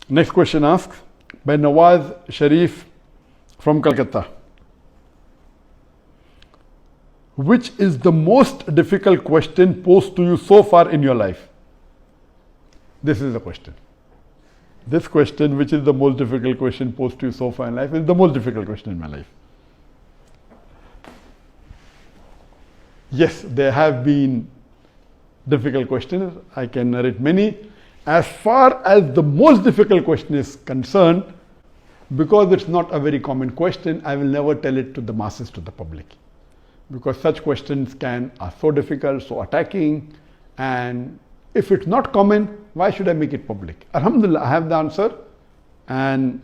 Next question asks by Nawaz Sharif from Calcutta. Which is the most difficult question posed to you so far in your life? This is the question. This question, which is the most difficult question posed to you so far in life, is the most difficult question in my life. Yes, there have been difficult questions. I can narrate many. As far as the most difficult question is concerned, because it's not a very common question, I will never tell it to the masses, to the public. Because such questions are so difficult, so attacking, and if it's not common, why should I make it public? Alhamdulillah, I have the answer, and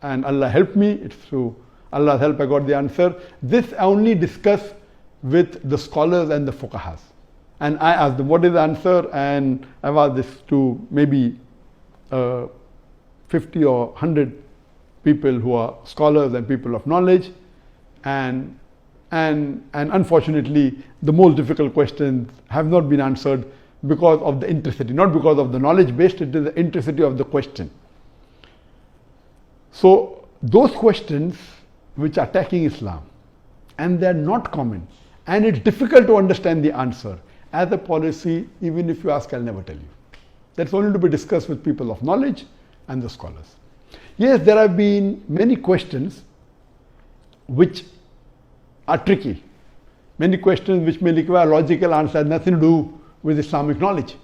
Allah helped me. It's through Allah's help I got the answer. This I only discuss with the scholars and the fuqahas. And I asked them, what is the answer? And I've asked this to maybe 50 or 100 people who are scholars and people of knowledge. And unfortunately, the most difficult questions have not been answered because of the intricity, not because of the knowledge based, it is the intricity of the question. So those questions which are attacking Islam, and they are not common, and it's difficult to understand the answer. As a policy, even if you ask, I'll never tell you. That's only to be discussed with people of knowledge and the scholars. Yes, there have been many questions which are tricky. Many questions which may require logical answer, nothing to do with Islamic knowledge.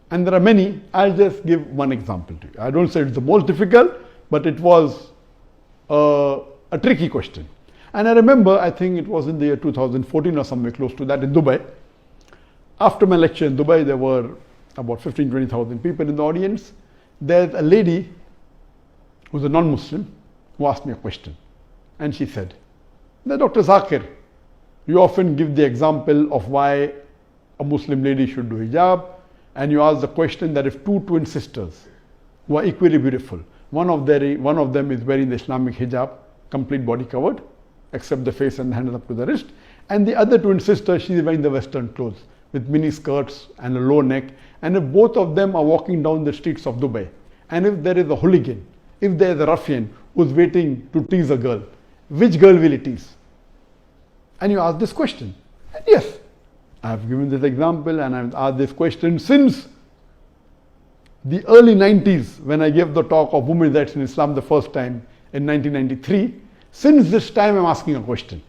And there are many. I'll just give one example to you. I don't say it's the most difficult, but it was a tricky question. And I remember, I think it was in the year 2014 or somewhere close to that in Dubai. After my lecture in Dubai, there were about 15,000-20,000 people in the audience. There's a lady who's a non-Muslim who asked me a question. And she said, Dr. Zakir, you often give the example of why a Muslim lady should do hijab, and you ask the question that if two twin sisters who are equally beautiful, one of them is wearing the Islamic hijab, complete body covered, except the face and the hands up to the wrist, and the other twin sister, she is wearing the Western clothes with mini skirts and a low neck, and if both of them are walking down the streets of Dubai, and if there is a hooligan, if there is a ruffian who's waiting to tease a girl, which girl will he tease? And you ask this question. And yes, I have given this example and I've asked this question since the early 90s when I gave the talk of women's rights in Islam the first time in 1993. Since this time I'm asking a question.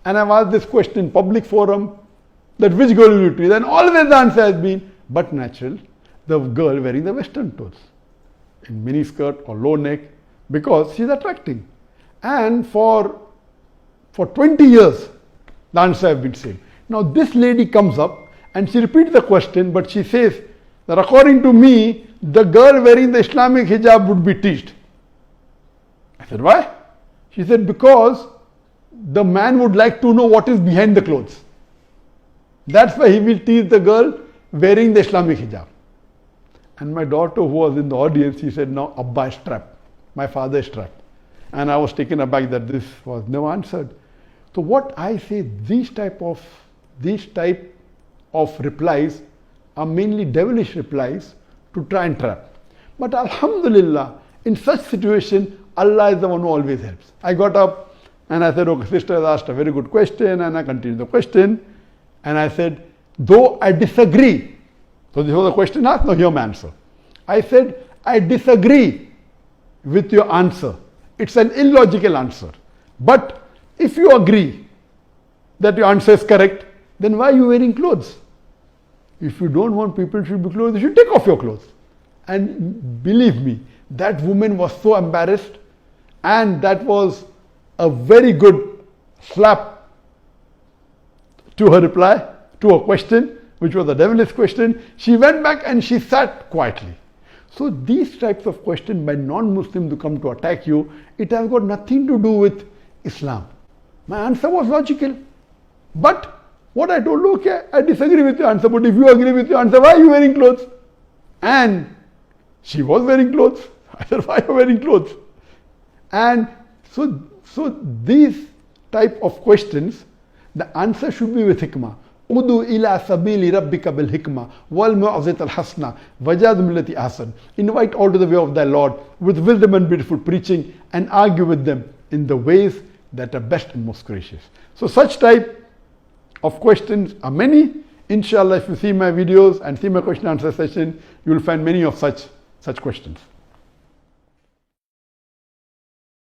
And I've asked this question in public forum that which girl will you tease? And always the answer has been, but natural, the girl wearing the Western clothes in mini skirt or low neck because she's attracting. And for 20 years, the answer has been same. Now this lady comes up and she repeats the question, but she says that according to me, the girl wearing the Islamic hijab would be teased. I said, why? She said, because the man would like to know what is behind the clothes. That's why he will tease the girl wearing the Islamic hijab. And my daughter who was in the audience, she said, no, Abba is trapped. My father is trapped. And I was taken aback that this was never answered. So what I say, these type of replies are mainly devilish replies to try and trap. But Alhamdulillah, in such situation, Allah is the one who always helps. I got up and I said, okay, sister has asked a very good question, and I continued the question. And I said, though I disagree. So this was a question asked, now hear my answer. I said, I disagree with your answer. It's an illogical answer. But if you agree that your answer is correct, then why are you wearing clothes? If you don't want people to be clothes, you should take off your clothes. And believe me, that woman was so embarrassed, and that was a very good slap to her reply, to her question, which was a devilish question. She went back and she sat quietly. So these types of questions by non-Muslims who come to attack you, it has got nothing to do with Islam. My answer was logical. But what I told, okay, I disagree with your answer, but if you agree with your answer, why are you wearing clothes? And she was wearing clothes. I said, why are you wearing clothes? And so these type of questions, the answer should be with hikmah. Udu ila sabili rabbika bil hikmah wal mu'azit al hasna wajadum lati ahsan. Invite all to the way of thy Lord with wisdom and beautiful preaching, and argue with them in the ways that are best and most gracious. So such type of questions are many. Inshallah, if you see my videos and see my question answer session, you will find many of such questions.